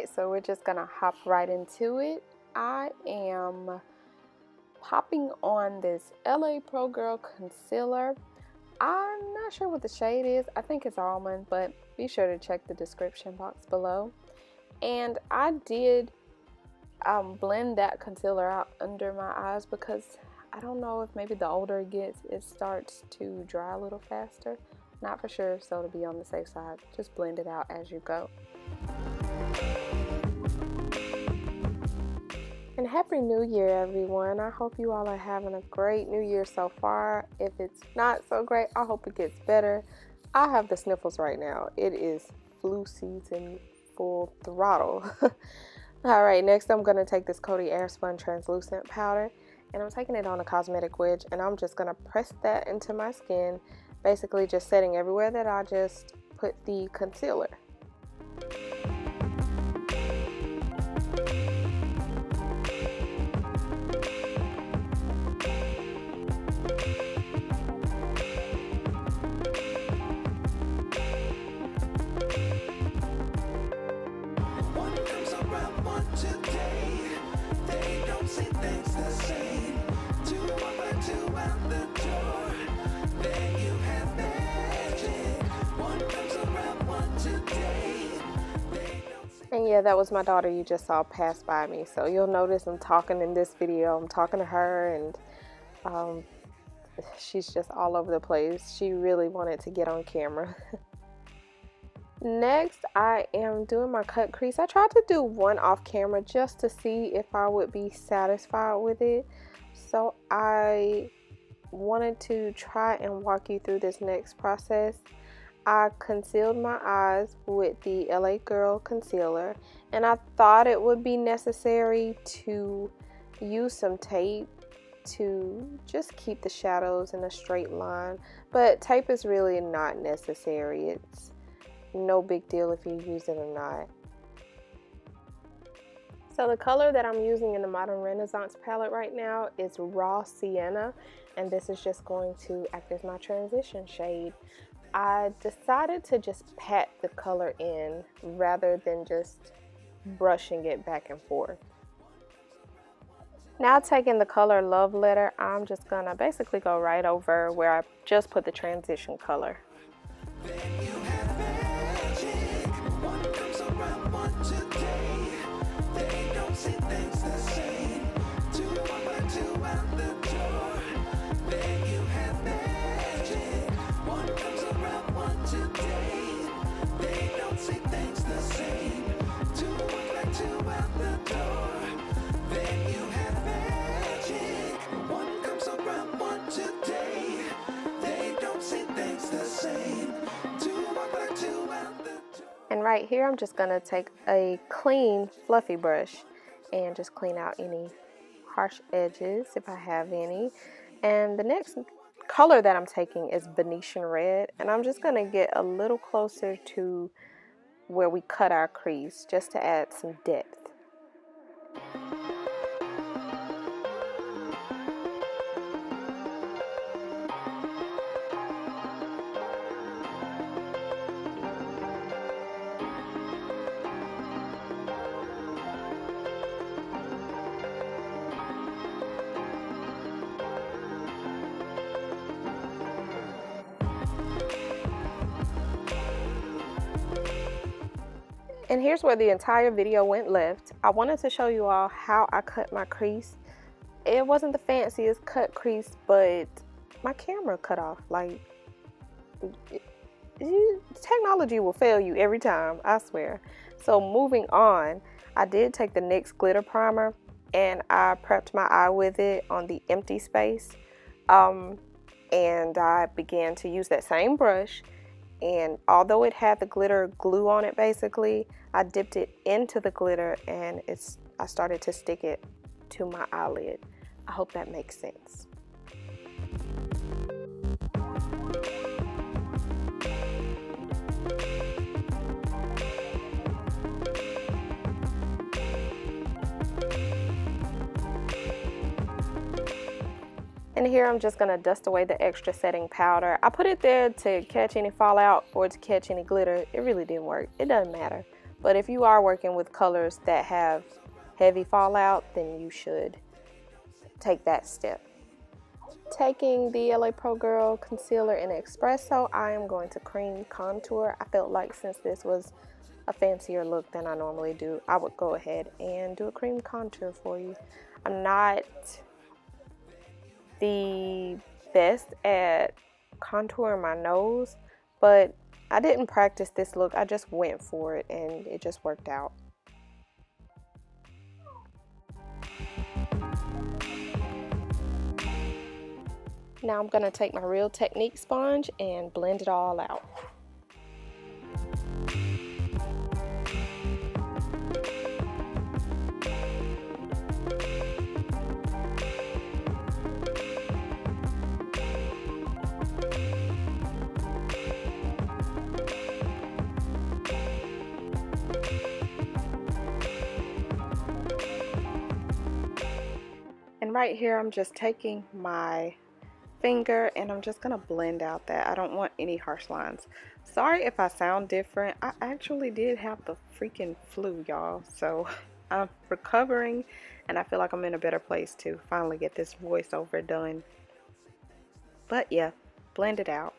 Alright, so we're just gonna hop right into it. I am popping on this LA Pro Girl concealer. I'm not sure what the shade is. I think it's Almond, but be sure to check the description box below. And I did blend that concealer out under my eyes because I don't know if maybe the older it gets, it starts to dry a little faster. Not for sure, so to be on the safe side, just blend it out as you go. And Happy New Year, everyone. I hope you all are having a great New Year so far. If it's not so great, I hope it gets better. I have the sniffles right now. It is flu season full throttle. Alright, next I'm going to take this Coty Airspun Translucent Powder, and I'm taking it on a cosmetic wedge, and I'm just going to press that into my skin, basically just setting everywhere that I just put the concealer. And yeah, that was my daughter you just saw pass by me. So you'll notice I'm talking in this video. I'm talking to her, and she's just all over the place. She really wanted to get on camera. Next, I am doing my cut crease. I tried to do one off camera just to see if I would be satisfied with it. So I wanted to try and walk you through this next process. I concealed my eyes with the LA Girl concealer, and I thought it would be necessary to use some tape to just keep the shadows in a straight line, but tape is really not necessary. It's no big deal if you use it or not. So the color that I'm using in the Modern Renaissance palette right now is Raw Sienna, and this is just going to act as my transition shade. I decided to just pat the color in rather than just brushing it back and forth. Now taking the color Love Letter, I'm just gonna basically go right over where I just put the transition color. And right here, I'm just gonna take a clean, fluffy brush and just clean out any harsh edges if I have any. And the next color that I'm taking is Venetian Red, and I'm just gonna get a little closer to where we cut our crease just to add some depth. And here's where the entire video went left. I wanted to show you all how I cut my crease. It wasn't the fanciest cut crease, but my camera cut off. Like, technology will fail you every time, I swear. So moving on, I did take the NYX glitter primer and I prepped my eye with it on the empty space. And I began to use that same brush. And although it had the glitter glue on it, basically, I dipped it into the glitter and I started to stick it to my eyelid. I hope that makes sense. And here I'm just gonna dust away the extra setting powder. I put it there to catch any fallout or to catch any glitter. It really didn't work. It doesn't matter. But if you are working with colors that have heavy fallout, then you should take that step. Taking the LA Pro Girl concealer in Espresso, I am going to cream contour. I felt like since this was a fancier look than I normally do, I would go ahead and do a cream contour for you. I'm not the best at contouring my nose, but I didn't practice this look. I just went for it and it just worked out. Now I'm going to take my Real Technique sponge and blend it all out. And right here, I'm just taking my finger and I'm just gonna blend out that. I don't want any harsh lines. Sorry if I sound different. I actually did have the freaking flu, y'all. So I'm recovering and I feel like I'm in a better place to finally get this voiceover done. But yeah, blend it out.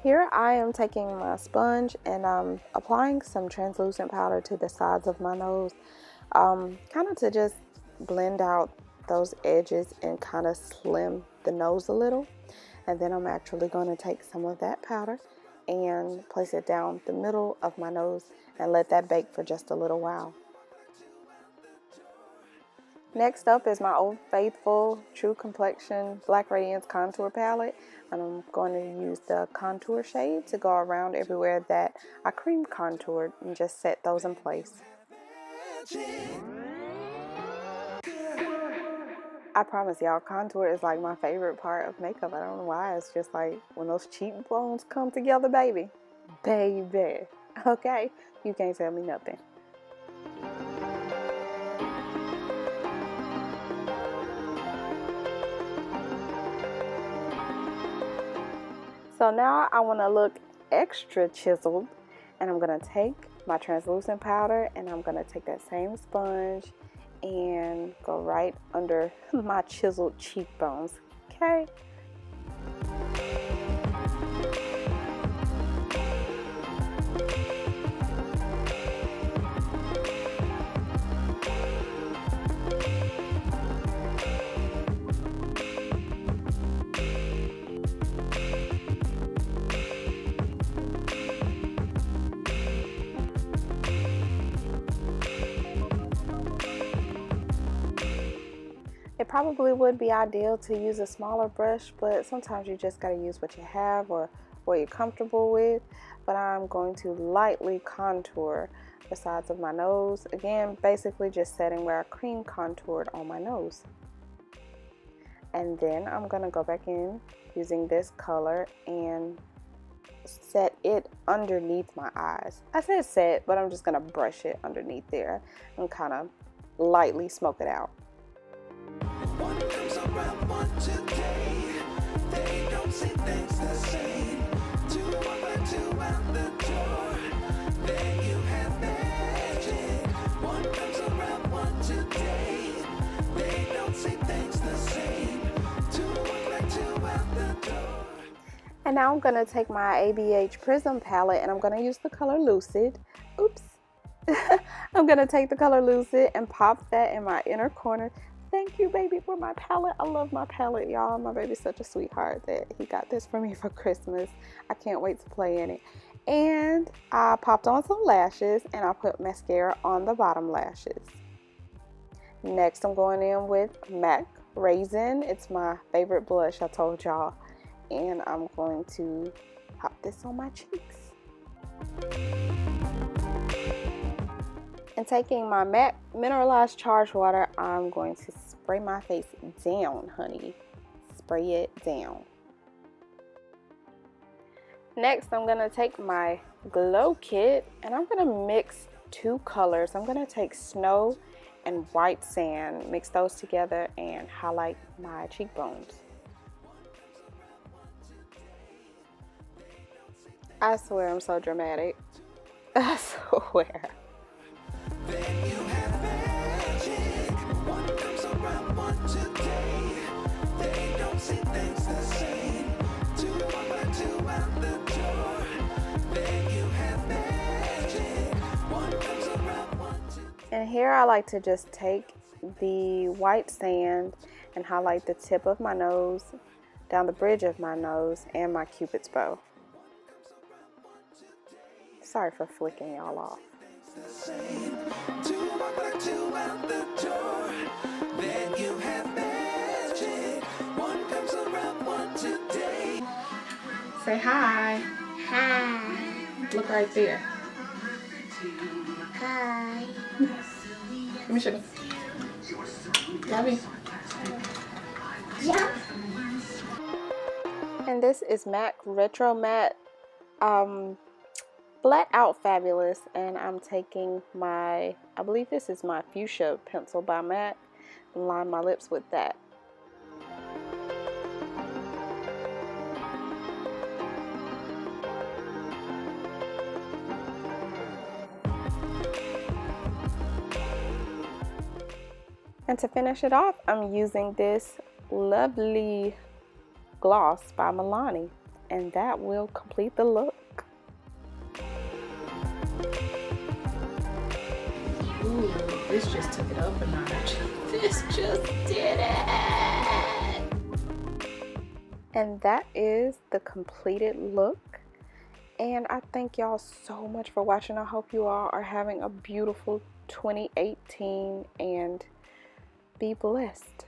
Here I am taking my sponge and I'm applying some translucent powder to the sides of my nose, kind of to just blend out those edges and kind of slim the nose a little. And then I'm actually going to take some of that powder and place it down the middle of my nose and let that bake for just a little while. Next up is my Old Faithful True Complexion Black Radiance Contour Palette. And I'm going to use the contour shade to go around everywhere that I cream contoured and just set those in place. I promise y'all, contour is like my favorite part of makeup. I don't know why. It's just like when those cheekbones come together, baby. Baby. Okay? You can't tell me nothing. So now I want to look extra chiseled, and I'm going to take my translucent powder and I'm going to take that same sponge and go right under my chiseled cheekbones. Okay? It probably would be ideal to use a smaller brush, but sometimes you just got to use what you have or what you're comfortable with. But I'm going to lightly contour the sides of my nose. Again, basically just setting where I cream contoured on my nose. And then I'm going to go back in using this color and set it underneath my eyes. I said set, but I'm just going to brush it underneath there and kind of lightly smoke it out. One comes around one today. They don't see things the same. Two out the door. Then you have magic. One comes around one today. They don't see things the same. Two out the door. And now I'm gonna take my ABH Prism palette and I'm gonna use the color Lucid. Oops. I'm gonna take the color Lucid and pop that in my inner corner. Thank you, baby, for my palette. I love my palette, y'all. My baby's such a sweetheart that he got this for me for Christmas. I can't wait to play in it. And I popped on some lashes and I put mascara on the bottom lashes. Next, I'm going in with MAC Raizin. It's my favorite blush, I told y'all. And I'm going to pop this on my cheeks. And taking my MAC Mineralized Charged Water, I'm going to spray my face down, honey. Spray it down. Next, I'm going to take my Glow Kit, and I'm going to mix two colors. I'm going to take Snow and white sand, mix those together and highlight my cheekbones. I swear I'm so dramatic. I swear. And here I like to just take the white sand and highlight the tip of my nose, down the bridge of my nose, and my Cupid's bow. Sorry for flicking y'all off. Say hi. Hi. Look right there. Hi. Let me show you. Love you. Yeah. And this is MAC Retro Matte Flat Out Fabulous, and I'm taking my, I believe this is my Fuchsia pencil by MAC, and line my lips with that. And to finish it off, I'm using this lovely gloss by Milani, and that will complete the look. Ooh, this just took it up a notch. This just did it! And that is the completed look. And I thank y'all so much for watching. I hope you all are having a beautiful 2018 and be blessed.